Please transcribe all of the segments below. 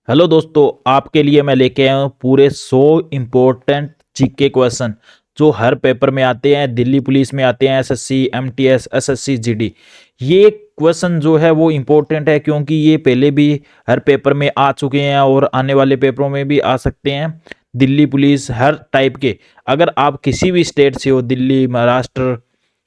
Hello दोस्तों, आपके लिए मैं लेके आया हूँ पूरे 100 इम्पोर्टेंट जीके क्वेश्चन जो हर पेपर में आते हैं। दिल्ली पुलिस में आते हैं, एसएससी, एमटीएस, एसएससी, जीडी। ये क्वेश्चन जो है वो इम्पोर्टेंट है क्योंकि ये पहले भी हर पेपर में आ चुके हैं और आने वाले पेपरों में भी आ सकते हैं। दिल्ली पुलिस हर टाइप के, अगर आप किसी भी स्टेट से हो, दिल्ली, महाराष्ट्र,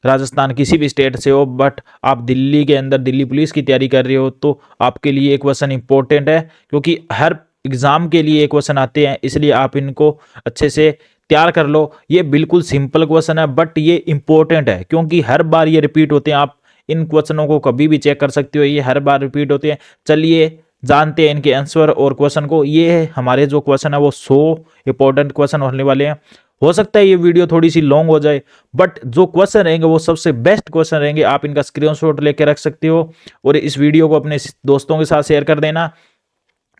राजस्थान, किसी भी स्टेट से हो, बट आप दिल्ली के अंदर दिल्ली पुलिस की तैयारी कर रहे हो तो आपके लिए एक क्वेश्चन इंपॉर्टेंट है क्योंकि हर एग्जाम के लिए एक क्वेश्चन आते हैं, इसलिए आप इनको अच्छे से तैयार कर लो। ये बिल्कुल सिंपल क्वेश्चन है बट ये इंपॉर्टेंट है क्योंकि हर बार ये रिपीट होते हैं। आप इन क्वेश्चनों को कभी भी चेक कर सकते हो, ये हर बार रिपीट होते हैं। चलिए जानते हैं इनके आंसर और क्वेश्चन को। ये हमारे जो क्वेश्चन है वो 100 इंपॉर्टेंट क्वेश्चन होने वाले हैं। हो सकता है ये वीडियो थोड़ी सी लॉन्ग हो जाए बट जो क्वेश्चन रहेंगे वो सबसे बेस्ट क्वेश्चन रहेंगे। आप इनका स्क्रीनशॉट लेके रख सकते हो और इस वीडियो को अपने दोस्तों के साथ शेयर कर देना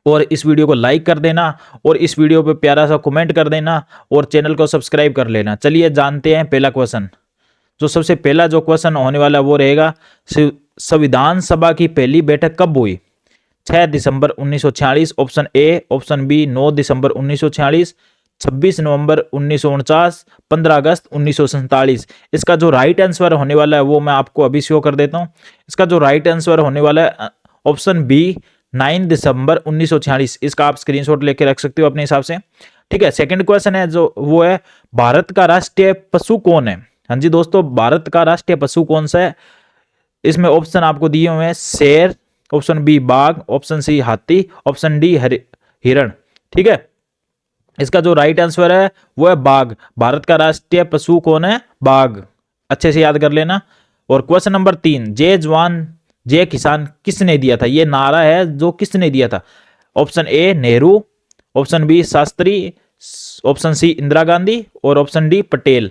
और इस वीडियो को लाइक कर देना और इस वीडियो पे प्यारा सा कमेंट कर देना और चैनल को सब्सक्राइब कर लेना। चलिए जानते हैं पहला क्वेश्चन। जो सबसे पहला जो क्वेश्चन होने वाला वो रहेगा, संविधान सभा की पहली बैठक कब हुई? 6 दिसंबर 1946 ऑप्शन ए, ऑप्शन बी 9 दिसंबर 1946, 26 नवंबर 1949, 15 अगस्त 1947। इसका जो राइट आंसर होने वाला है वो मैं आपको अभी शो कर देता हूँ। इसका जो राइट आंसर होने वाला है ऑप्शन बी 9 दिसंबर 1946। इसका आप स्क्रीनशॉट लेके रख सकते हो अपने हिसाब से। ठीक है, सेकंड क्वेश्चन है जो वो है, भारत का राष्ट्रीय पशु कौन है? हाँ जी दोस्तों, भारत का राष्ट्रीय पशु कौन सा है? इसमें ऑप्शन आपको दिए हुए हैं, शेर, ऑप्शन बी बाघ, ऑप्शन सी हाथी, ऑप्शन डी हिरण। ठीक है, इसका जो राइट आंसर है वो है बाघ। भारत का राष्ट्रीय पशु कौन है? बाघ। अच्छे से याद कर लेना। और क्वेश्चन नंबर 3, जय जवान जय किसान किसने दिया था? ये नारा है जो किसने दिया था? Option A Nehru, option B Shastri, option C Indira Gandhi और ऑप्शन डी पटेल।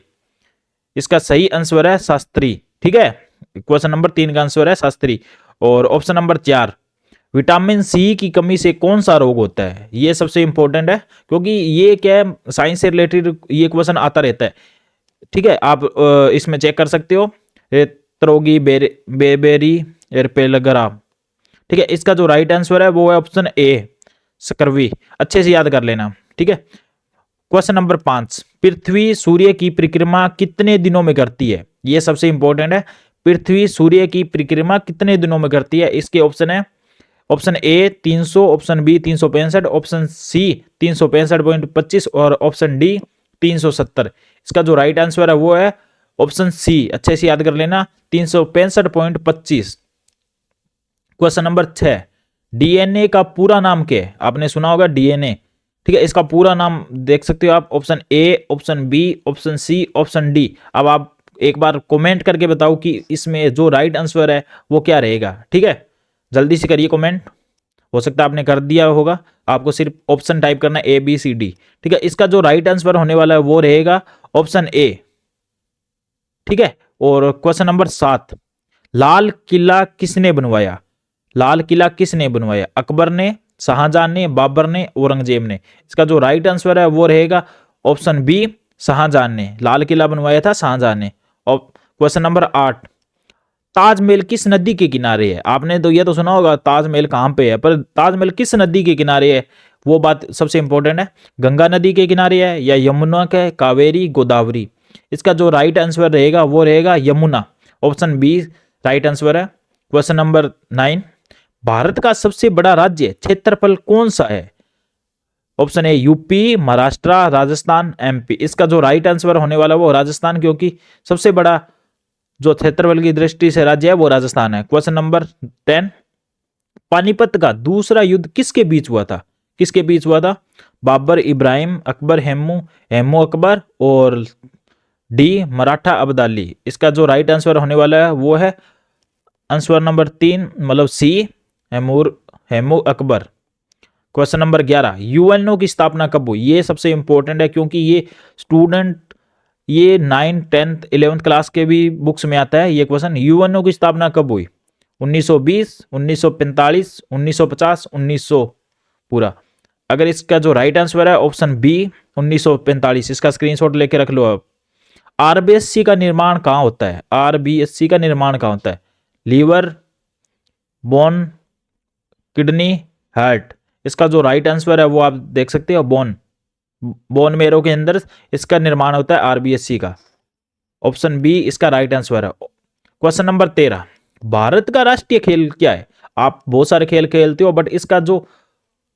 इसका सही आंसर है शास्त्री। ठीक है, क्वेश्चन नंबर 3 का आंसर है शास्त्री। और ऑप्शन नंबर 4, विटामिन सी की कमी से कौन सा रोग होता है? ये सबसे इंपॉर्टेंट है क्योंकि ये क्या है, साइंस से रिलेटेड ये क्वेश्चन आता रहता है। ठीक है, आप इसमें चेक कर सकते हो, त्रोगी बेबेरी एरपेलग्रा। ठीक है, इसका जो राइट आंसर है वो है ऑप्शन ए स्कर्वी। अच्छे से याद कर लेना। ठीक है, क्वेश्चन नंबर 5, पृथ्वी सूर्य की परिक्रमा कितने दिनों में करती है? ये सबसे इंपॉर्टेंट है। पृथ्वी सूर्य की परिक्रमा कितने दिनों में करती है? इसके ऑप्शन है, option A 300, option B 365, option C 365.25 और ऑप्शन डी 370। इसका जो राइट आंसर है वो है ऑप्शन सी। अच्छे से याद कर लेना, 365.25। क्वेश्चन नंबर 6, डीएनए का पूरा नाम क्या है? आपने सुना होगा डीएनए। ठीक है, इसका पूरा नाम देख सकते हो आप, option A, option B, option C, option D. अब आप एक बार कमेंट करके बताओ कि इसमें जो राइट आंसर है वो क्या रहेगा। ठीक है, जल्दी से करिए कमेंट। हो सकता है आपने कर दिया होगा, आपको सिर्फ ऑप्शन टाइप करना है, ए बी सी डी। ठीक है, इसका जो राइट आंसर होने वाला है वो रहेगा ऑप्शन ए। ठीक है, और क्वेश्चन नंबर 7, लाल किला किसने बनवाया? लाल किला किसने बनवाया? अकबर ने, शाहजहां ने, बाबर ने, औरंगजेब ने। इसका जो राइट आंसर है वो रहेगा ऑप्शन बी शाहजहां ने। लाल किला बनवाया था शाहजहां ने। और क्वेश्चन नंबर 8, ताजमहल किस नदी के किनारे है? आपने तो ये तो सुना होगा ताजमहल कहाँ पे है, पर ताजमहल किस नदी के किनारे है वो बात सबसे इंपॉर्टेंट है। गंगा नदी के किनारे है या यमुना के, कावेरी, गोदावरी। इसका जो राइट आंसर रहेगा वो रहेगा Yamuna. Option B right answer है। क्वेश्चन नंबर 9, भारत का सबसे बड़ा राज्य क्षेत्रफल कौन सा है? Option A UP, Maharashtra, Rajasthan, MP. इसका जो राइट आंसर होने वाला वो राजस्थान, क्योंकि सबसे बड़ा जो क्षेत्रफल की दृष्टि से राज्य है वो राजस्थान है। क्वेश्चन नंबर 10, पानीपत का दूसरा युद्ध किसके बीच हुआ था? किसके बीच हुआ था? बाबर इब्राहिम, अकबर हेमू, हेमू अकबर और डी मराठा अब्दाली। इसका जो राइट आंसर होने वाला है वो है आंसर नंबर 3, मतलब C Hemu Akbar. Question number 11, UNO की स्थापना कब हुई? ये सबसे इंपॉर्टेंट है क्योंकि ये स्टूडेंट ये 9th 10th 11th क्लास के भी बुक्स में आता है ये क्वेश्चन। यूएनओ की स्थापना कब हुई? 1920, 1945, 1950, 1900 पूरा। अगर इसका जो राइट आंसर है ऑप्शन बी 1945। इसका स्क्रीनशॉट लेके रख लो आप। आरबीएससी का निर्माण कहाँ होता है? आरबीएससी का निर्माण कहाँ होता है? Liver, bone, kidney, heart. इसका जो राइट आंसर है वो आप देख सकते हो बोन, बोन मेरो के अंदर इसका निर्माण होता है आरबीएससी का। ऑप्शन बी इसका राइट आंसर है। क्वेश्चन नंबर 13, भारत का राष्ट्रीय खेल क्या है? आप बहुत सारे खेल खेलते हो बट इसका जो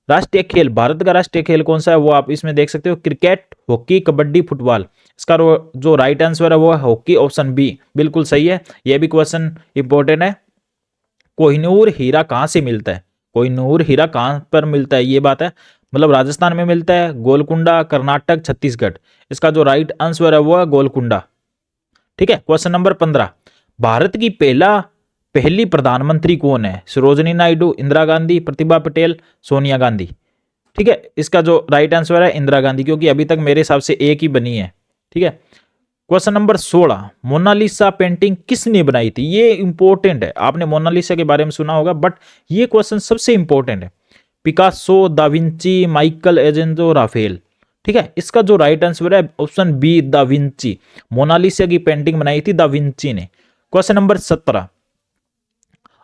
राष्ट्रीय खेल, भारत का राष्ट्रीय खेल कौन सा है वो आप इसमें देख सकते हो, क्रिकेट, हॉकी, कबड्डी, फुटबॉल। इसका जो राइट आंसर है वो है हॉकी, ऑप्शन बी बिल्कुल सही है। यह भी क्वेश्चन इंपॉर्टेंट है। कोहिनूर हीरा कहाँ से मिलता है? कोहिनूर हीरा कहाँ पर मिलता है, ये बात है, मतलब राजस्थान में मिलता है, गोलकुंडा, कर्नाटक, छत्तीसगढ़। इसका जो राइट आंसर है वो है गोलकुंडा। ठीक है। क्वेश्चन नंबर 15, भारत की पहली प्रधानमंत्री कौन है? सरोजनी नायडू, इंदिरा गांधी, प्रतिभा पटेल, सोनिया गांधी। ठीक है। इसका जो राइट आंसर है इंदिरा गांधी, क्योंकि अभी तक मेरे हिसाब से एक ही बनी है। ठीक है। क्वेश्चन नंबर 16, मोनालिसा पेंटिंग किसने बनाई थी? ये इंपॉर्टेंट है, आपने मोनालिसा के बारे में सुना होगा बट ये क्वेश्चन सबसे इंपॉर्टेंट है। Picasso, da Vinci, Michael Angelo, Rafale. ठीक है। इसका जो राइट आंसर है option B da Vinci. Mona Lisa की पेंटिंग बनाई थी दा विंची ने। क्वेश्चन नंबर 17,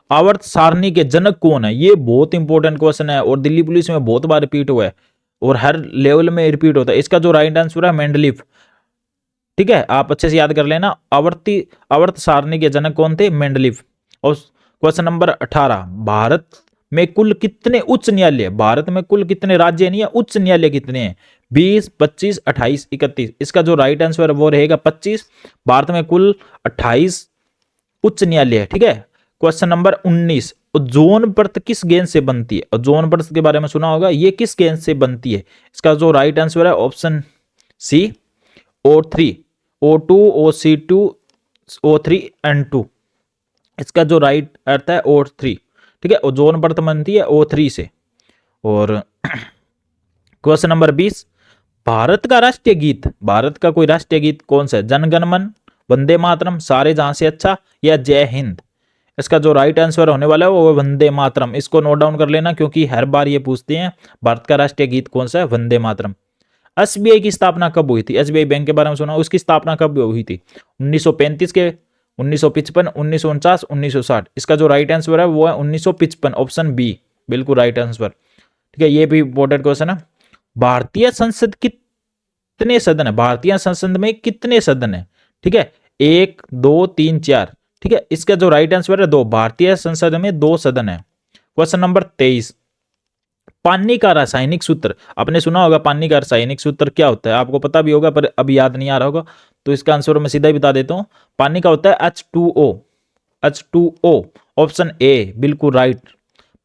आवर्त सारणी के जनक कौन है? ये बहुत इंपॉर्टेंट क्वेश्चन है और दिल्ली पुलिस में बहुत बार रिपीट हुआ है और हर लेवल में रिपीट होता है। इसका जो राइट आंसर है मेंडलीफ। ठीक है, आप अच्छे से याद कर लेना। आवर्त सारणी के जनक कौन थे? मेंडलीफ। और क्वेश्चन नंबर 18, भारत में कुल कितने उच्च न्यायालय? भारत में कुल कितने राज्य नहीं है, उच्च न्यायालय कितने हैं? 20, 25, 28, 31। इसका जो राइट आंसर वो रहेगा 25। भारत में कुल 28 उच्च न्यायालय है। ठीक है। क्वेश्चन नंबर 19, ओजोन परत किस गेंद से बनती है? ओजोन परत के बारे में सुना होगा, ये किस गेंद से बनती है? इसका जो राइट आंसर है option C O3, O2, OC2, O3 N2। इसका जो राइट अर्थ है O3। ठीक है। ओजोन परत बनती है O3 से। और क्वेश्चन नंबर 20, भारत का राष्ट्रीय गीत, भारत का कोई राष्ट्रीय गीत कौन सा है? जनगण मन, वंदे मातरम, सारे जहां से अच्छा, या जय हिंद। इसका जो राइट आंसर होने वाला है वो वंदे मातरम। इसको नोट डाउन कर लेना क्योंकि हर बार ये पूछते हैं भारत का राष्ट्रीय गीत कौन सा है, वंदे मातरम। एसबीआई की स्थापना कब हुई थी? एसबीआई बैंक के बारे में सुना, उसकी स्थापना कब हुई थी? 1935 के, 1955, 1949, 1960। इसका जो राइट आंसर है वो है 1955, ऑप्शन बी बिल्कुल राइट आंसर। ठीक है। ये भी इंपॉर्टेंट क्वेश्चन है। भारतीय संसद कितने सदन है? भारतीय संसद में कितने सदन है? ठीक है। 1, 2, 3, 4। ठीक है। इसका जो राइट आंसर है 2, भारतीय संसद में 2 सदन है। क्वेश्चन नंबर 23, पानी का रासायनिक सूत्र, आपने सुना होगा पानी का रासायनिक सूत्र क्या होता है, आपको पता भी होगा पर अभी याद नहीं आ रहा होगा, तो इसका आंसर मैं सीधा ही बता देता हूं। पानी का होता है H2O। H2O, ऑप्शन ए बिल्कुल राइट।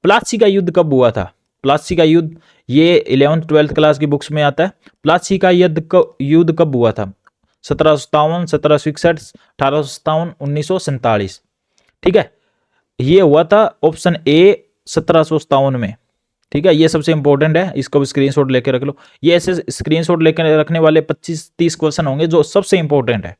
प्लासी का युद्ध कब हुआ था? प्लासी का युद्ध, ये 11th 12th क्लास की बुक्स में आता है। प्लासी का युद्ध कब हुआ था? 1757, 1761, 1857, 1947। ठीक है। ये हुआ था ऑप्शन ए 1757 में। ठीक है। ये सबसे इंपॉर्टेंट है, इसको भी स्क्रीनशॉट लेके रख लो। ये ऐसे स्क्रीनशॉट लेकर रखने वाले 25-30 क्वेश्चन होंगे जो सबसे इंपॉर्टेंट है,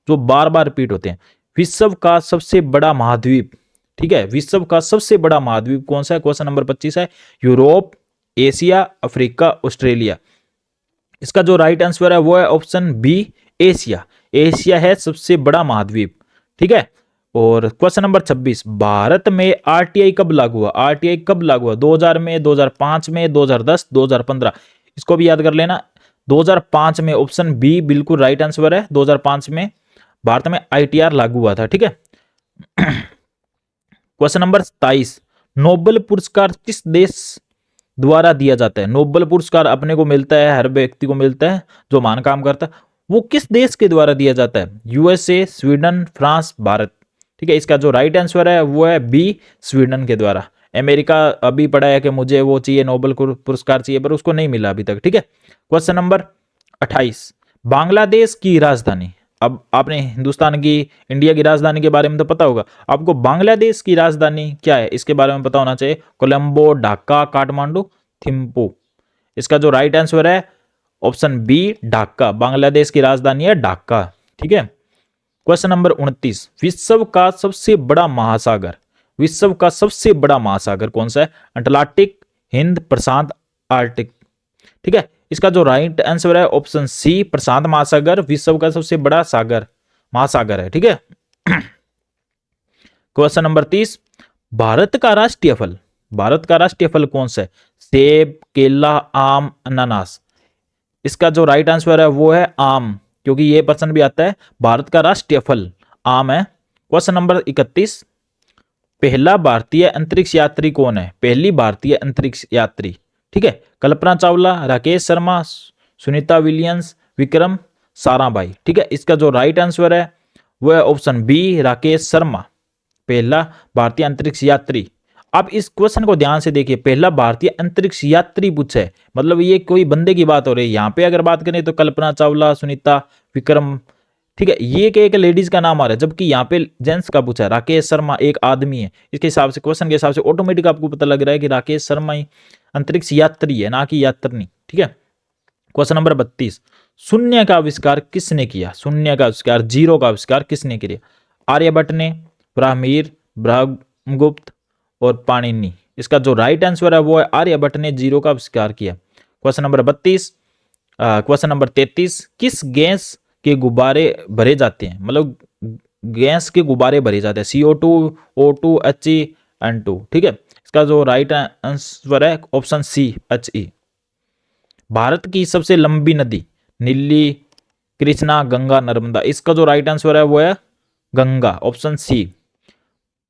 जो बार बार रिपीट होते हैं। विश्व का सबसे बड़ा महाद्वीप, ठीक है, विश्व का सबसे बड़ा महाद्वीप कौन सा है? क्वेश्चन नंबर 25 है। Europe, Asia, Africa, Australia. इसका जो राइट आंसर है वो है ऑप्शन बी एशिया। एशिया है सबसे बड़ा महाद्वीप। ठीक है। और क्वेश्चन नंबर 26, भारत में आरटीआई कब लागू हुआ? आरटीआई कब लागू हुआ? 2000 में, 2005 में, 2010, 2015। इसको भी याद कर लेना। 2005 में, ऑप्शन बी बिल्कुल राइट आंसर है। 2005 में भारत में आईटीआर लागू हुआ था। ठीक है। क्वेश्चन नंबर 27, नोबेल पुरस्कार किस देश द्वारा दिया जाता है? नोबेल पुरस्कार अपने को मिलता है, हर व्यक्ति को मिलता है जो महान काम करता है। वो किस देश के द्वारा दिया जाता है? USA, Sweden, France, Bharat. ठीक है। इसका जो राइट आंसर है वो है बी स्वीडन के द्वारा। अमेरिका अभी पढ़ा है कि मुझे वो चाहिए, नोबेल पुरस्कार चाहिए, पर उसको नहीं मिला अभी तक। ठीक है। क्वेश्चन नंबर 28, बांग्लादेश की राजधानी, अब आपने हिंदुस्तान की, इंडिया की राजधानी के बारे में तो पता होगा, आपको बांग्लादेश की राजधानी क्या है इसके बारे में पता होना चाहिए। कोलंबो, ढाका, काठमांडू, थिम्पू। इसका जो राइट आंसर है ऑप्शन बी ढाका। बांग्लादेश की राजधानी है ढाका। ठीक है। क्वेश्चन नंबर 29, विश्व का सबसे बड़ा महासागर, विश्व का सबसे बड़ा महासागर कौन सा है? अटलांटिक, हिंद, प्रशांत, आर्टिक। ठीक है। इसका जो राइट आंसर है ऑप्शन सी प्रशांत महासागर विश्व का सबसे बड़ा सागर महासागर है। ठीक है। क्वेश्चन नंबर 30, भारत का राष्ट्रीय फल, भारत का राष्ट्रीय फल कौन सा है? सेब, केला, आम, अनानास। इसका जो राइट आंसर है वो है आम, क्योंकि ये प्रश्न भी आता है, भारत का राष्ट्रीय फल आम है। क्वेश्चन नंबर 31, पहला भारतीय अंतरिक्ष यात्री कौन है? पहली भारतीय अंतरिक्ष यात्री, ठीक है, कल्पना चावला, राकेश शर्मा, सुनीता विलियम्स, विक्रम साराभाई। ठीक है, इसका जो राइट आंसर है वो है ऑप्शन बी, राकेश शर्मा, पहला भारतीय अंतरिक्ष यात्री। आप इस क्वेश्चन को ध्यान से देखिए, पहला भारतीय अंतरिक्ष यात्री पूछा है, मतलब ये कोई बंदे की बात हो रही है। यहाँ पे अगर बात करें तो कल्पना चावला, सुनीता, विक्रम, ठीक है, ये एक लेडीज का नाम आ रहा है, जबकि यहाँ पे जेंट्स का पूछा है। राकेश शर्मा एक आदमी है। इसके हिसाब से, क्वेश्चन के हिसाब से ऑटोमेटिक आपको पता लग रहा है कि राकेश शर्मा ही अंतरिक्ष यात्री है, ना कि यात्री। ठीक है, क्वेश्चन नंबर 32, शून्य का आविष्कार किसने किया? शून्य का आविष्कार, जीरो का आविष्कार किसने किया? आर्यभट्ट ने, ब्राह्मीर, ब्रह्मगुप्त और पाणिनि। इसका जो राइट आंसर है वो है आर्यभट्ट ने जीरो का आविष्कार किया। क्वेश्चन नंबर 32, क्वेश्चन नंबर 33, किस गैस के गुब्बारे भरे जाते हैं? मतलब गैस के गुब्बारे भरे जाते हैं, CO2, O2, HE, ठीक है, इसका जो राइट आंसर है ऑप्शन सी, HE। भारत की सबसे लंबी नदी? नीली, कृष्णा, गंगा, नर्मदा। इसका जो राइट आंसर है वो है गंगा, ऑप्शन सी।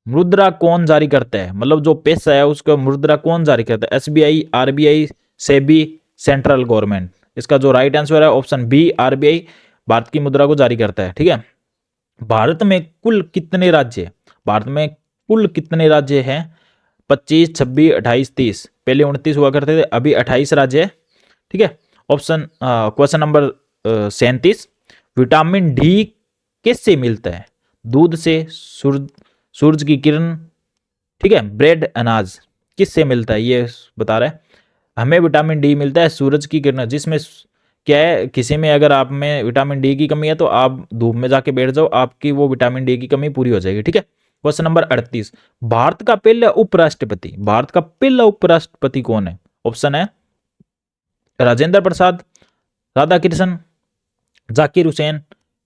मुद्रा कौन जारी करता है? मतलब जो पैसा है उसका मुद्रा कौन जारी करता है? SBI, RBI, SEBI, central government. इसका जो राइट आंसर है ऑप्शन बी, RBI भारत की मुद्रा को जारी करता है। ठीक है, भारत में कुल कितने राज्य? भारत में कुल कितने राज्य हैं? 25, 26, 28, 30। पहले 29 हुआ करते थे, अभी 28 राज्य है। ठीक है, option question number 37, vitamin D किससे मिलता है? दूध से, सूरज की किरण, ठीक है, ब्रेड, अनाज। किससे मिलता है ये बता रहा है। हमें विटामिन डी मिलता है सूरज की किरण, जिसमें क्या है, किसी में अगर आप में विटामिन डी की कमी है तो आप धूप में जाके बैठ जाओ, आपकी वो विटामिन डी की कमी पूरी हो जाएगी। ठीक है, क्वेश्चन नंबर 38, भारत का पहला उपराष्ट्रपति, भारत का पहला उपराष्ट्रपति कौन है? ऑप्शन है राजेंद्र प्रसाद, राधा कृष्ण, जाकिर हुसैन,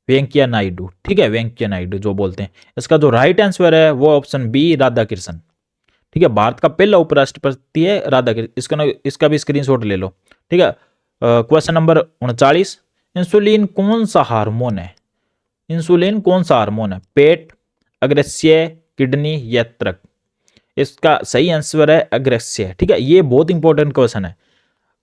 वेंकैया नायडू। ठीक है, वेंकैया नायडू जो बोलते हैं। इसका जो राइट आंसर है वो ऑप्शन बी, राधा कृष्ण। ठीक है, भारत का पहला उपराष्ट्रपति है राधा कृष्ण। इसका भी स्क्रीनशॉट ले लो। ठीक है, क्वेश्चन नंबर 39, इंसुलिन कौन सा हार्मोन है? इंसुलिन कौन सा हार्मोन है? पेट, अग्रस्य, किडनी, यकृत। इसका सही आंसर है अग्रस्य। ठीक है, ये बहुत इंपॉर्टेंट क्वेश्चन है।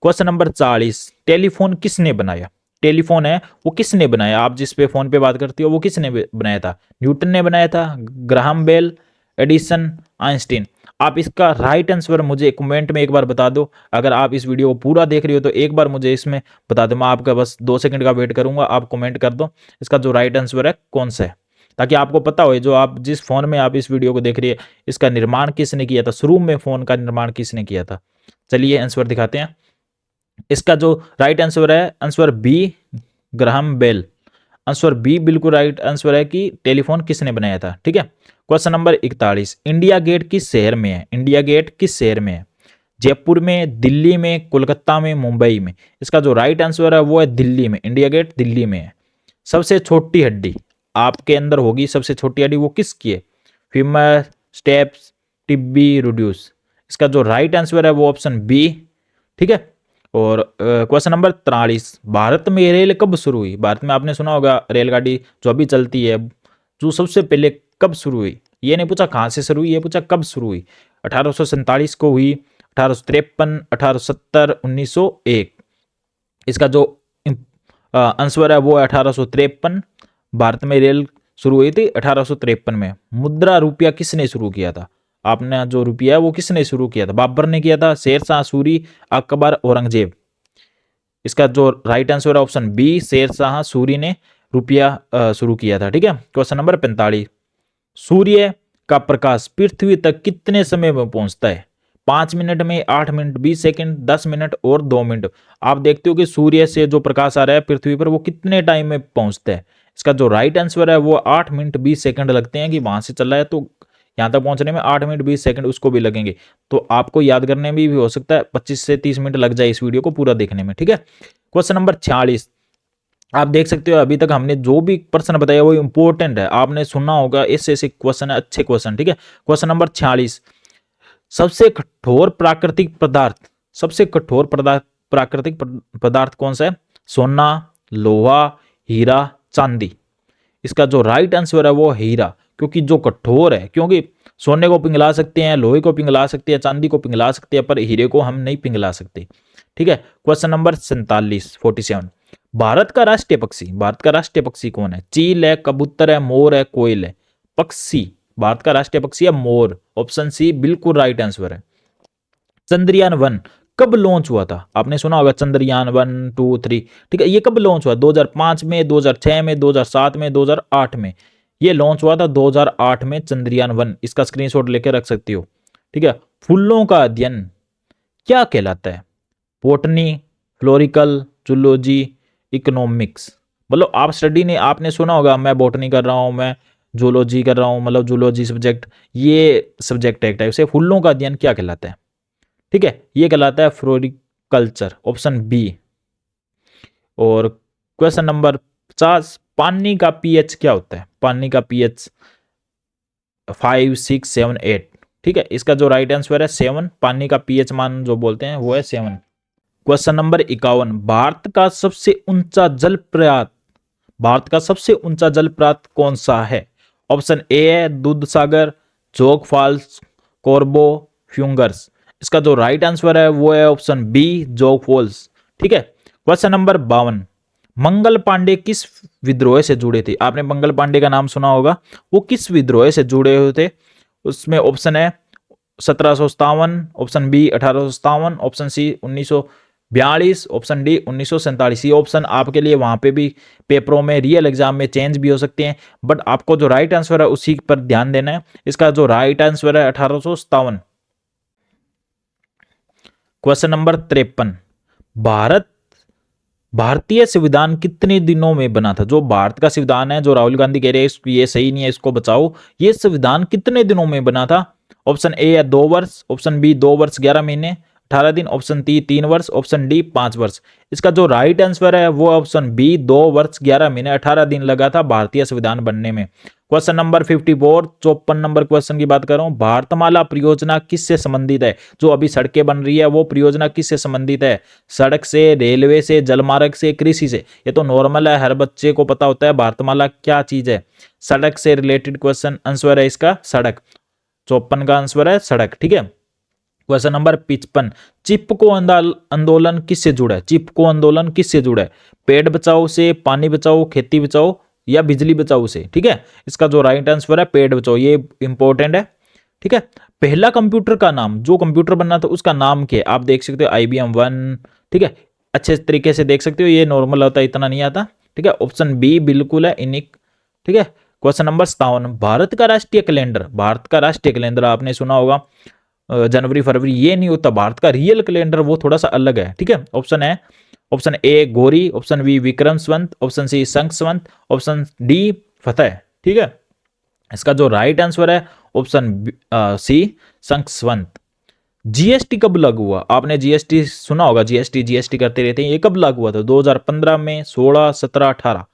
क्वेश्चन नंबर 40, टेलीफोन किसने बनाया? टेलीफोन है वो किसने बनाया? आप जिस पे फोन पे बात करती हो वो किसने बनाया था? न्यूटन ने बनाया था, ग्राहम बेल, एडिसन, आइंस्टीन। आप इसका राइट आंसर मुझे कमेंट में एक बार बता दो। अगर आप इस वीडियो को पूरा देख रही हो तो एक बार मुझे इसमें बता दो, मैं आपका बस 2 सेकंड का वेट करूंगा, आप कमेंट कर दो इसका जो राइट आंसर है कौन सा है, ताकि आपको पता हो जो आप जिस फोन में आप इस वीडियो को देख रही है इसका निर्माण किसने किया था, शुरू में फोन का निर्माण किसने किया था। चलिए आंसर दिखाते हैं। इसका जो राइट आंसर है answer B, Graham Bell. Answer B बिल्कुल राइट आंसर है कि टेलीफोन किसने बनाया था। ठीक है, क्वेश्चन नंबर 41, इंडिया गेट किस शहर में है? इंडिया गेट किस शहर में है? जयपुर में, दिल्ली में, कोलकाता में, मुंबई में। इसका जो राइट आंसर है वो है दिल्ली में। इंडिया गेट दिल्ली में है। सबसे छोटी हड्डी आपके अंदर होगी, सबसे छोटी हड्डी वो किसकी है? Femur, stapes, tibia, radius. इसका जो राइट आंसर है वो ऑप्शन बी। ठीक है, और क्वेश्चन नंबर 43, भारत में रेल कब शुरू हुई? भारत में आपने सुना होगा रेलगाड़ी जो अभी चलती है, जो सबसे पहले कब शुरू हुई? ये नहीं पूछा कहाँ से शुरू हुई, ये पूछा कब शुरू हुई। 1847 को हुई, 1853, 1870, 1901। इसका जो आंसर है वो है 1853। भारत में रेल शुरू हुई थी 1853 में। मुद्रा रुपया किसने शुरू किया था? आपने जो रुपया है वो किसने शुरू किया था? बाबर ने किया था, शेरशाह सूरी, अकबर, औरंगजेब। इसका जो राइट आंसर है ऑप्शन बी, शेरशाह सूरी ने रुपया शुरू किया था। ठीक है, क्वेश्चन नंबर 45, सूर्य का प्रकाश पृथ्वी तक कितने समय में पहुंचता है? 5 मिनट में, 8 मिनट, 20 सेकंड, 10 मिनट और 2 मिनट। आप देखते हो कि सूर्य से जो प्रकाश आ रहा है पृथ्वी पर वो कितने टाइम में पहुंचता है? इसका जो राइट आंसर है वो 8 मिनट 20 सेकंड लगते हैं, कि वहां से चल रहा है तो यहाँ तक पहुंचने में 8 मिनट 20 सेकंड उसको भी लगेंगे। तो आपको याद करने में भी हो सकता है 25 से 30 मिनट लग जाए इस वीडियो को पूरा देखने में। ठीक है, क्वेश्चन नंबर 46, आप देख सकते हो अभी तक हमने जो भी प्रश्न बताया वो इंपॉर्टेंट है, आपने सुना होगा, ऐसे क्वेश्चन है, अच्छे क्वेश्चन। ठीक है, क्वेश्चन नंबर 46, सबसे कठोर प्राकृतिक पदार्थ सबसे कठोर प्राकृतिक पदार्थ कौन सा है? सोना, लोहा, हीरा, चांदी। इसका जो राइट आंसर है वो हीरा, क्योंकि जो कठोर है, क्योंकि सोने को पिघला सकते हैं, लोहे को पिघला सकते हैं, चांदी को पिघला सकते हैं, पर हीरे को हम नहीं पिघला सकते। ठीक है। क्वेश्चन नंबर 47 भारत का राष्ट्रीय पक्षी, भारत का राष्ट्रीय पक्षी कौन है? चील है, कबूतर है, मोर है, कोयल है? पक्षी, भारत का राष्ट्रीय पक्षी है मोर। ऑप्शन सी बिल्कुल राइट आंसर है। चंद्रयान 1 कब लॉन्च हुआ था? आपने सुना होगा चंद्रयान 1, 2, 3। ठीक है, ये कब लॉन्च हुआ? 2005 में, 2006 में, 2007 में, 2008 में? ये लॉन्च हुआ था 2008 में चंद्रयान 1। इसका स्क्रीनशॉट लेकर रख सकती हो। ठीक है। फूलों का अध्ययन क्या कहलाता है? बॉटनी, फ्लोरिकल, जूलॉजी, इकोनॉमिक्स? मतलब आप स्टडी ने आपने सुना होगा, मैं बॉटनी कर रहा हूं, मैं जूलॉजी कर रहा हूं, मतलब जूलॉजी सब्जेक्ट, ये सब्जेक्ट एक टाइप से। फूलों का अध्ययन क्या कहलाता है? ठीक है, ये कहलाता है फ्लोरिकल्चर। Option B. और क्वेश्चन नंबर 50 पानी का पीएच क्या होता है? पानी का पीएच 5, 6, 7, 8। ठीक है, इसका जो राइट आंसर है 7। पानी का पीएच मान जो बोलते हैं वो है 7। क्वेश्चन नंबर 51 भारत का सबसे ऊंचा जलप्रपात, भारत का सबसे ऊंचा जलप्रपात कौन सा है? ऑप्शन ए है दूध सागर, जोग फॉल्स, कोरबो, फ्यूंगर्स? इसका जो राइट आंसर है वो है ऑप्शन बी, जोग फॉल्स। ठीक है। क्वेश्चन नंबर 52 मंगल पांडे किस विद्रोह से जुड़े थे? आपने मंगल पांडे का नाम सुना होगा, वो किस विद्रोह से जुड़े हुए थे? उसमें ऑप्शन है 1757, option B 1857, option C 1942, option D 1947। ये ऑप्शन आपके लिए वहां पे भी पेपरों में, रियल एग्जाम में चेंज भी हो सकते हैं, बट आपको जो राइट आंसर है उसी पर ध्यान देना है। इसका जो राइट आंसर है 1857। क्वेश्चन नंबर 53 भारतीय संविधान कितने दिनों में बना था? जो भारत का संविधान है, जो राहुल गांधी कह रहे हैं ये सही नहीं है, इसको बचाओ, ये संविधान कितने दिनों में बना था? ऑप्शन ए है 2 वर्ष, ऑप्शन बी 2 वर्ष 11 महीने 18 दिन, ऑप्शन सी 3 वर्ष, ऑप्शन डी 5 वर्ष? इसका जो राइट आंसर है वो ऑप्शन बी 2 वर्ष 11 महीने 18 दिन लगा था भारतीय संविधान बनने में। क्वेश्चन नंबर 54 54 नंबर क्वेश्चन की बात कर रहा हूं। भारतमाला परियोजना किससे संबंधित है? जो अभी सड़कें बन रही है वो परियोजना किससे संबंधित है? सड़क से, रेलवे से, जलमार्ग से, कृषि से? ये तो नॉर्मल है, हर बच्चे को पता होता है भारतमाला क्या चीज है। सड़क से रिलेटेड क्वेश्चन आंसर है इसका सड़क। 54 का आंसर है सड़क। ठीक है। क्वेश्चन नंबर 55 चिपको आंदोलन किससे जुड़ा है? चिपको आंदोलन किससे जुड़ा है? पेड़ बचाओ से, पानी बचाओ, खेती बचाओ या बिजली बचाओ से? ठीक है, इसका जो राइट आंसर है पेड़ बचाओ, ये इंपॉर्टेंट है। ठीक है। पहला कंप्यूटर का नाम, जो कंप्यूटर बनना था उसका नाम क्या है? आप देख सकते हो IBM 1। ठीक है, अच्छे तरीके से देख सकते हो, ये नॉर्मल होता है, इतना नहीं आता। ठीक है, ऑप्शन बी बिल्कुल है इनिक। ठीक है। क्वेश्चन नंबर 57 भारत का राष्ट्रीय कैलेंडर, भारत का राष्ट्रीय कैलेंडर आपने सुना होगा जनवरी फरवरी, ये नहीं होता। भारत का रियल कैलेंडर वो थोड़ा सा अलग है। ठीक है। ऑप्शन है option A Gauri, option B Vikram Samvat, option C Shankh Samvat, option D Fateh. ठीक है, इसका जो राइट आंसर है option C Shankh Samvat. GST कब लागू हुआ? आपने जीएसटी सुना होगा, जीएसटी करते रहते हैं, ये कब लागू हुआ था? 2015 में, 16, 17, 18?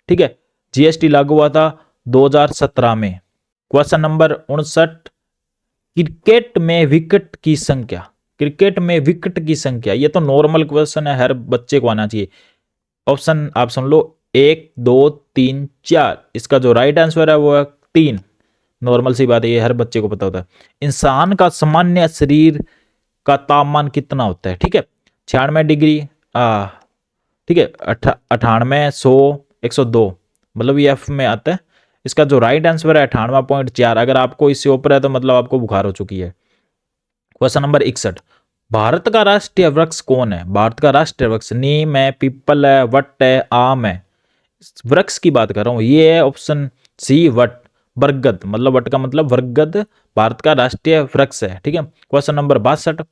ठीक है, जीएसटी लागू हुआ था 2017 में। क्वेश्चन नंबर 59 क्रिकेट में विकेट की संख्या, क्रिकेट में विकेट की संख्या, ये तो नॉर्मल क्वेश्चन है, हर बच्चे को आना चाहिए। ऑप्शन आप सुन लो 1, 2, 3, 4। इसका जो राइट आंसर है वो है 3। नॉर्मल सी बात है, ये हर बच्चे को पता होता है। इंसान का सामान्य शरीर का तापमान कितना होता है? ठीक है, 96 डिग्री, ठीक है, 98, 100, 102, मतलब ये एफ में आता है। इसका जो राइट आंसर है 98.4। अगर आपको इससे ऊपर है तो मतलब आपको बुखार हो चुकी है। क्वेश्चन नंबर 61 भारत का राष्ट्रीय वृक्ष कौन है? भारत का राष्ट्रीय वृक्ष नीम है, पीपल है, वट है, आम है? वृक्ष की बात कर रहा हूं, ये है ऑप्शन सी वट, बरगद, मतलब वट का मतलब बरगद भारत का राष्ट्रीय वृक्ष है। ठीक है। क्वेश्चन नंबर 62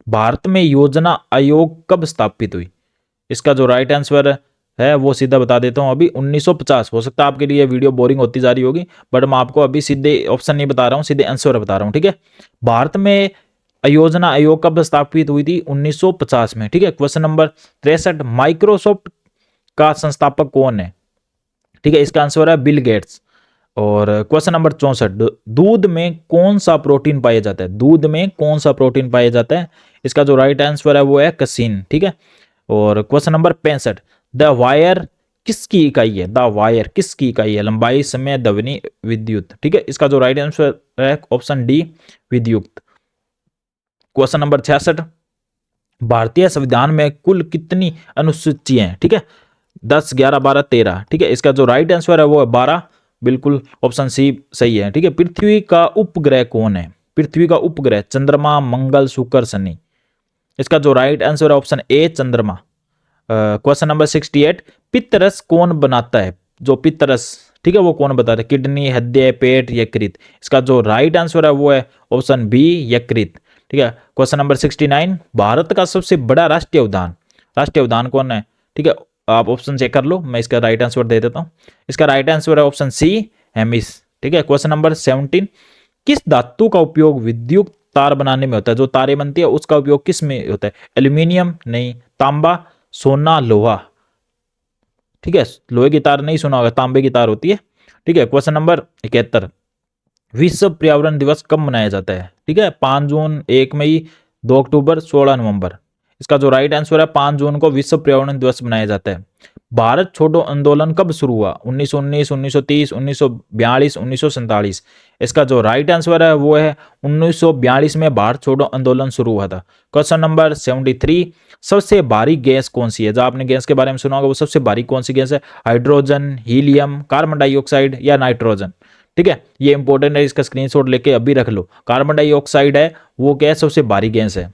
भारत में योजना आयोग कब स्थापित हुई? इसका जो राइट आंसर है वो सीधा बता देता हूं अभी 1950। हो सकता है आपके लिए वीडियो बोरिंग होती जा रही होगी, बट मैं आपको अभी सीधे ऑप्शन नहीं बता रहा हूं, सीधे आंसर बता रहा हूं। ठीक है, भारत में योजना आयोग कब स्थापित हुई थी? 1950 में। ठीक है। क्वेश्चन नंबर 63 माइक्रोसॉफ्ट का संस्थापक कौन है? ठीक है, इसका आंसर है बिल गेट्स। और क्वेश्चन नंबर 64, दूध में कौन सा प्रोटीन पाया जाता है? दूध में कौन सा प्रोटीन पाया जाता है? इसका जो राइट आंसर है वो है कसीन। ठीक है। और क्वेश्चन नंबर 65, द वायर किसकी इकाई है? द वायर किसकी इकाई है? लंबाई, समय, ध्वनि, विद्युत। ठीक है। इसका जो राइट आंसर है ऑप्शन डी, विद्युत। क्वेश्चन नंबर 66, भारतीय संविधान में कुल कितनी अनुसूचियां हैं? ठीक है। 10, 11, 12, 13। ठीक है। इसका जो राइट आंसर है वो है 12। बिल्कुल ऑप्शन सी सही है। ठीक है। पृथ्वी का उपग्रह कौन है? पृथ्वी का उपग्रह चंद्रमा, मंगल, शुक्र, शनि। इसका जो राइट आंसर है ऑप्शन ए, चंद्रमा। क्वेश्चन नंबर 68, पित्तरस कौन बनाता है? जो पित्तरस, ठीक है, वो कौन बताता है? किडनी, हृदय, पेट, यकृत। इसका जो राइट आंसर है वो है ऑप्शन बी, यकृत। ठीक है। क्वेश्चन नंबर 69, भारत का सबसे बड़ा राष्ट्रीय उद्यान कौन है? ठीक है। आप ऑप्शन चेक कर लो, मैं इसका राइट आंसर दे देता हूं। इसका राइट आंसर है ऑप्शन सी, हेमिस। ठीक है। क्वेश्चन नंबर 17, किस धातु का उपयोग विद्युत तार बनाने में होता है? जो तारे बनती है उसका उपयोग किस में होता है? एल्यूमिनियम? नहीं। तांबा, सोना, लोहा। ठीक है। लोहे की तार नहीं सुना होगा, तांबे की तार होती है। ठीक है। क्वेश्चन नंबर 71, विश्व पर्यावरण दिवस कब मनाया जाता है? ठीक है। 5 जून, 1 मई, 2 अक्टूबर, 16 नवंबर। इसका जो राइट आंसर है 5 जून को विश्व पर्यावरण दिवस मनाया जाता है। भारत छोड़ो आंदोलन कब शुरू हुआ? 1919, 1930, 1942, 1947। इसका जो राइट आंसर है वो है 1942 में भारत छोड़ो आंदोलन शुरू हुआ था। क्वेश्चन नंबर 73, सबसे भारी गैस कौन सी है? जो आपने गैस के बारे में सुना होगा, वो सबसे भारी कौन सी गैस है? हाइड्रोजन, हीलियम, कार्बन डाइऑक्साइड या नाइट्रोजन। ठीक है। ये इंपॉर्टेंट है, इसका स्क्रीनशॉट लेके अभी रख लो। कार्बन डाइऑक्साइड है वो गैस सबसे भारी गैस है।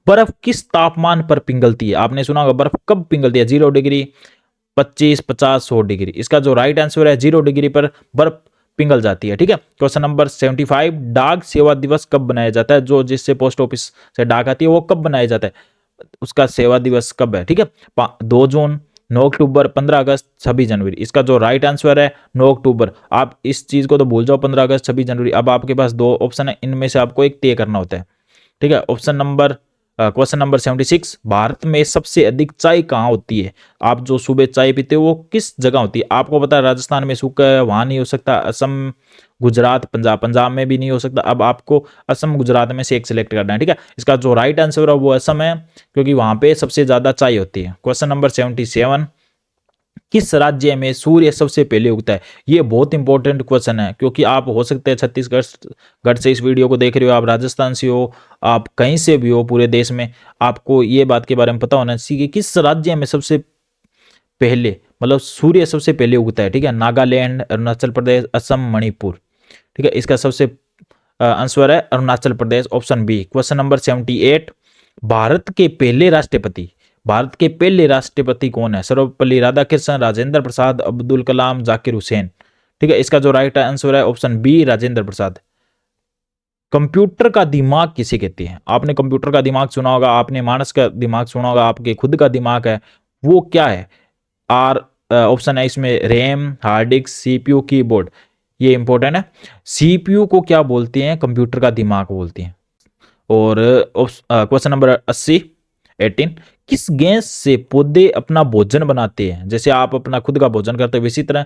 बर्फ किस तापमान पर पिघलती है? आपने सुना होगा, बर्फ कब पिघलती है? 0 डिग्री, 25, 50, 100 डिग्री। इसका जो राइट आंसर है 0 डिग्री पर बर्फ पिघल जाती है। ठीक है। क्वेश्चन नंबर 75, डाक सेवा दिवस कब बनाया जाता है? जो जिससे पोस्ट ऑफिस से डाक आती है वो कब बनाया जाता है? उसका सेवा दिवस कब है? ठीक है। 2 जून, 9 अक्टूबर, 15 अगस्त, 26 जनवरी। इसका जो राइट आंसर है 9 अक्टूबर। आप इस चीज को तो भूल जाओ, 15 अगस्त, 26 जनवरी। अब आपके पास 2 ऑप्शन है, इनमें से आपको एक तय करना होता है। ठीक है। क्वेश्चन नंबर 76, भारत में सबसे अधिक चाय कहाँ होती है? आप जो सुबह चाय पीते हो वो किस जगह होती है? आपको पता है राजस्थान में सूखा है, वहां नहीं हो सकता। असम, गुजरात, पंजाब में भी नहीं हो सकता। अब आपको असम, गुजरात में से एक सिलेक्ट करना है। ठीक है। इसका जो राइट आंसर है वो असम है, क्योंकि वहां पे सबसे ज्यादा चाय होती है। क्वेश्चन नंबर 77, किस राज्य में सूर्य सबसे पहले उगता है? ये बहुत इंपॉर्टेंट क्वेश्चन है, क्योंकि आप हो सकते हैं छत्तीसगढ़ से इस वीडियो को देख रहे हो, आप राजस्थान से हो, आप कहीं से भी हो पूरे देश में, आपको ये बात के बारे में पता होना चाहिए कि किस राज्य में सबसे पहले, मतलब सूर्य सबसे पहले उगता है। ठीक है। नागालैंड, अरुणाचल प्रदेश, असम, मणिपुर। ठीक है। इसका सबसे आंसर है Arunachal Pradesh, option B. Question number 78, Bharat के पहले राष्ट्रपति कौन है? सर्वपल्ली राधाकृष्णन, राजेंद्र प्रसाद, अब्दुल कलाम, जाकिर हुसैन। ठीक है। इसका जो राइट आंसर है option B, Rajendra Prasad. Computer का दिमाग किसे कहते हैं? आपने कंप्यूटर का दिमाग सुना होगा, आपने मानस का दिमाग सुना होगा, आपके खुद का दिमाग है, वो क्या है? आर ऑप्शन है इसमें, RAM, hard disk, CPU, keyboard. ये इंपॉर्टेंट है। सीपीयू को क्या बोलते हैं? कंप्यूटर का दिमाग बोलते हैं। और क्वेश्चन नंबर 80, 18, किस गैस से पौधे अपना भोजन बनाते हैं? जैसे आप अपना खुद का भोजन करते हो, इसी तरह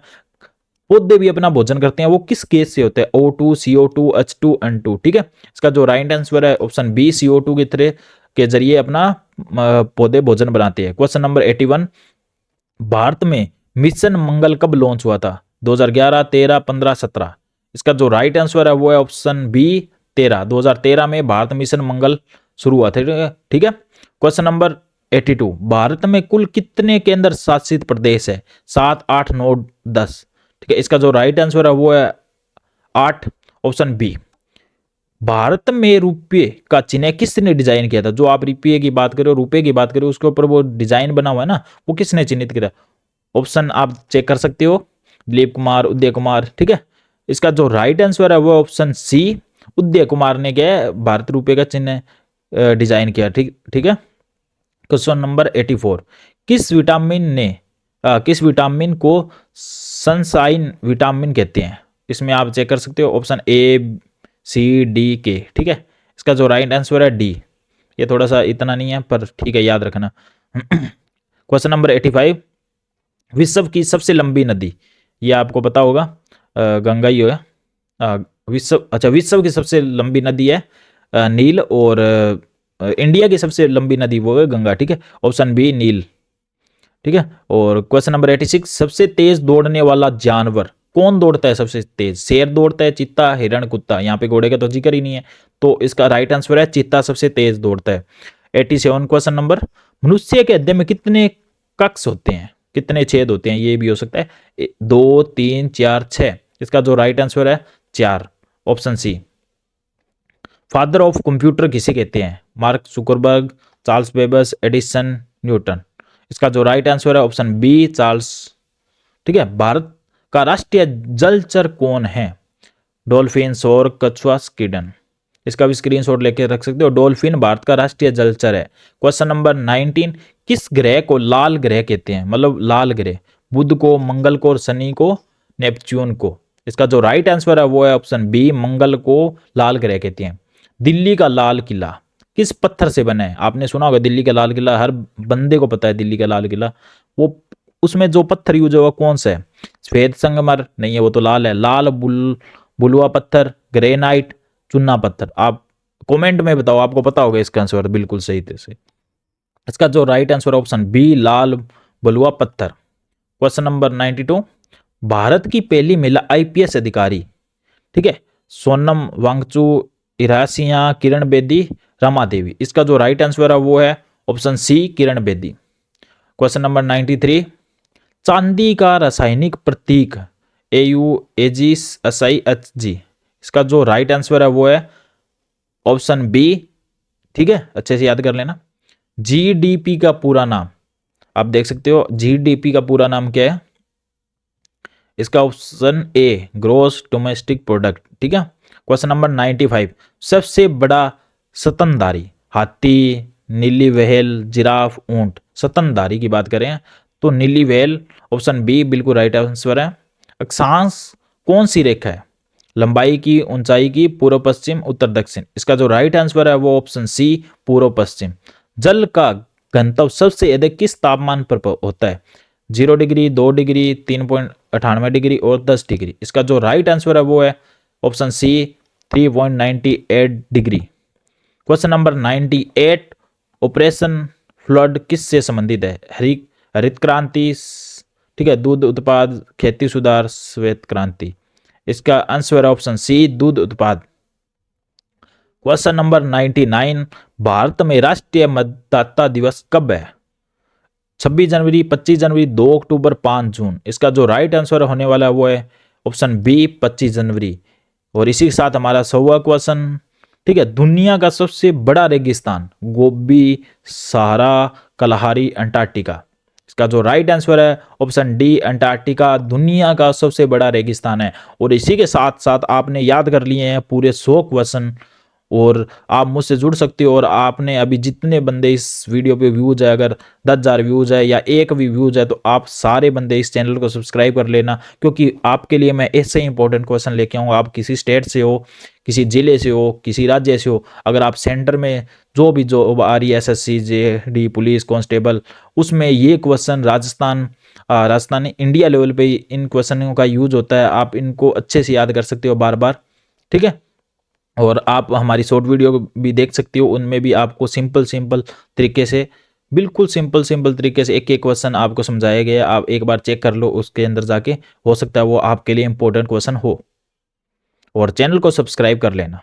पौधे भी अपना भोजन करते हैं। वो किस गैस से होते हैं? O2, CO2, H2, N2। ठीक है। इसका जो राइट आंसर है ऑप्शन बी, CO2 की तरह के जरिए अपना पौधे भोजन बनाते हैं। क्वेश्चन नंबर 81, भारत में मिशन मंगल कब लॉन्च हुआ था? 2011, 13, 15, 17। इसका जो राइट आंसर है वो है ऑप्शन बी, 13। 2013 में भारत मिशन मंगल शुरू हुआ था। ठीक है। क्वेश्चन नंबर 82, भारत में कुल कितने केंद्र शासित प्रदेश है? 7, 8, 9, 10। ठीक है। इसका जो राइट आंसर है वो है 8, ऑप्शन बी। भारत में रुपये का चिन्ह किसने डिजाइन किया था? जो आप रुपये की बात करो, रुपये की बात करो, उसके ऊपर वो डिजाइन बना हुआ है ना, वो किसने चिन्हित किया? ऑप्शन आप चेक कर सकते हो, दिलीप कुमार, उदय कुमार। ठीक है। इसका जो राइट आंसर है वो ऑप्शन सी, उदय कुमार ने क्या है, भारत रुपये का चिन्ह डिजाइन किया। ठीक ठीक है। क्वेश्चन नंबर 84, किस विटामिन को सनशाइन विटामिन कहते हैं? इसमें आप चेक कर सकते हो, ऑप्शन ए, सी, डी, के। ठीक है। इसका जो राइट आंसर है डी। ये थोड़ा सा इतना नहीं है पर ठीक है, याद रखना। क्वेश्चन नंबर 85, विश्व की सबसे लंबी नदी, ये आपको पता होगा, गंगा ही है। विश्व की सबसे लंबी नदी है नील, और इंडिया की सबसे लंबी नदी वो है गंगा, ठीक है, ऑप्शन बी नील, ठीक है। और क्वेश्चन नंबर 86, सबसे तेज दौड़ने वाला जानवर कौन दौड़ता है सबसे तेज? शेर दौड़ता है, चीता, हिरण, कुत्ता? यहाँ पे घोड़े का तो जिक्र ही नहीं है, तो इसका राइट आंसर है चीता सबसे तेज दौड़ता है। 87 क्वेश्चन नंबर, मनुष्य के हृदय में कितने कक्ष होते हैं, कितने छेद होते हैं? ये भी हो सकता है 2, 3, 4, 6। इसका जो राइट आंसर है 4, option C. Father of computer किसे कहते हैं? Mark Zuckerberg, Charles Babbage, Edison, Newton? इसका जो राइट आंसर है ऑप्शन बी चार्ल्स, ठीक है। भारत का राष्ट्रीय जलचर कौन है? डॉल्फिन, सौर, कछुआ, स्कीडन? इसका भी स्क्रीनशॉट लेके रख सकते हो। डॉल्फिन भारत का राष्ट्रीय जलचर है। क्वेश्चन नंबर 19, किस ग्रह को लाल ग्रह कहते हैं? मतलब लाल ग्रह, बुध को, मंगल को, शनि को, नेपच्यून को? इसका जो राइट आंसर है वो है ऑप्शन बी, मंगल को लाल ग्रह कहते हैं। दिल्ली का लाल किला किस पत्थर से बना है? आपने सुना होगा दिल्ली का लाल किला, हर बंदे को पता है दिल्ली का लाल किला। वो उसमें जो पत्थर यूज होगा कौन सा है? श्वेत संगमर नहीं है, वो तो लाल है। लाल बुलवा पत्थर, ग्रेनाइट, चुन्ना पत्थर? आप कमेंट में बताओ, आपको पता होगा इसका आंसर बिल्कुल सही से। इसका जो राइट आंसर ऑप्शन बी, लाल बलुआ पत्थर। क्वेश्चन नंबर 92, भारत की पहली महिला आईपीएस अधिकारी, ठीक है, सोनम वांगचू, इरासिया, किरण बेदी, रमा देवी? इसका जो राइट आंसर है वो है ऑप्शन सी, किरण बेदी। क्वेश्चन नंबर 93, चांदी का रासायनिक प्रतीक AuAgSiHg? इसका जो राइट आंसर है वो है ऑप्शन बी, ठीक है, अच्छे से याद कर लेना। जीडीपी का पूरा नाम आप देख सकते हो, जीडीपी का पूरा नाम क्या है? इसका option A, gross domestic product, ठीक है। क्वेश्चन नंबर 95, सबसे बड़ा स्तनधारी? हाथी, नीली व्हेल, जिराफ, ऊंट? स्तनधारी की बात करें तो नीली व्हेल, ऑप्शन बी बिल्कुल राइट आंसर है। अक्षांश कौन सी रेखा है? लंबाई की, ऊंचाई की, पूर्व पश्चिम, उत्तर दक्षिण? इसका जो राइट आंसर है वो ऑप्शन सी, पूर्व पश्चिम। जल का घनत्व सबसे अधिक किस तापमान पर होता है? 0 डिग्री, 2 डिग्री, 3.98 डिग्री और 10 डिग्री? इसका जो राइट आंसर है वो है option C, 3.98 degree. Question number 98, operation flood किससे संबंधित है? हरित क्रांति, ठीक है, दूध उत्पाद, खेती सुधार, श्वेत क्रांति? इसका आंसर है ऑप्शन सी, दूध उत्पाद। क्वेश्चन नंबर 99, भारत में राष्ट्रीय मतदाता दिवस कब है? 26 जनवरी, 25 जनवरी, 2 अक्टूबर, 5 जून? इसका जो राइट आंसर होने वाला है वो है ऑप्शन बी, 25 जनवरी। और इसी के साथ हमारा 100वां क्वेश्चन, ठीक है, दुनिया का सबसे बड़ा रेगिस्तान? गोबी, सहारा, कलहारी, अंटार्कटिका? इसका जो राइट आंसर है ऑप्शन डी, अंटार्कटिका दुनिया का सबसे बड़ा रेगिस्तान है। और इसी के साथ साथ आपने याद कर लिए हैं पूरे 100 क्वेश्चन, और आप मुझसे जुड़ सकते हो। और आपने अभी जितने बंदे इस वीडियो पे व्यूज है, अगर 10,000 व्यूज है या एक भी व्यूज है, तो आप सारे बंदे इस चैनल को सब्सक्राइब कर लेना, क्योंकि आपके लिए मैं ऐसे ही इंपॉर्टेंट क्वेश्चन लेके आऊँगा। आप किसी स्टेट से हो, किसी जिले से हो, किसी राज्य से हो, अगर आप सेंटर में जो भी जॉब आ रही है, SSC, JD, पुलिस कांस्टेबल, उसमें ये क्वेश्चन राजस्थान इंडिया लेवल पे इन क्वेश्चनों का यूज होता है। आप इनको अच्छे से याद कर सकते हो बार बार, ठीक है। और आप हमारी शॉर्ट वीडियो भी देख सकते हो, उनमें भी आपको सिंपल तरीके से, बिल्कुल सिंपल तरीके से एक एक क्वेश्चन आपको समझाया गया। आप एक बार चेक कर लो उसके अंदर जाके, हो सकता है वो आपके लिए इंपॉर्टेंट क्वेश्चन हो। और चैनल को सब्सक्राइब कर लेना।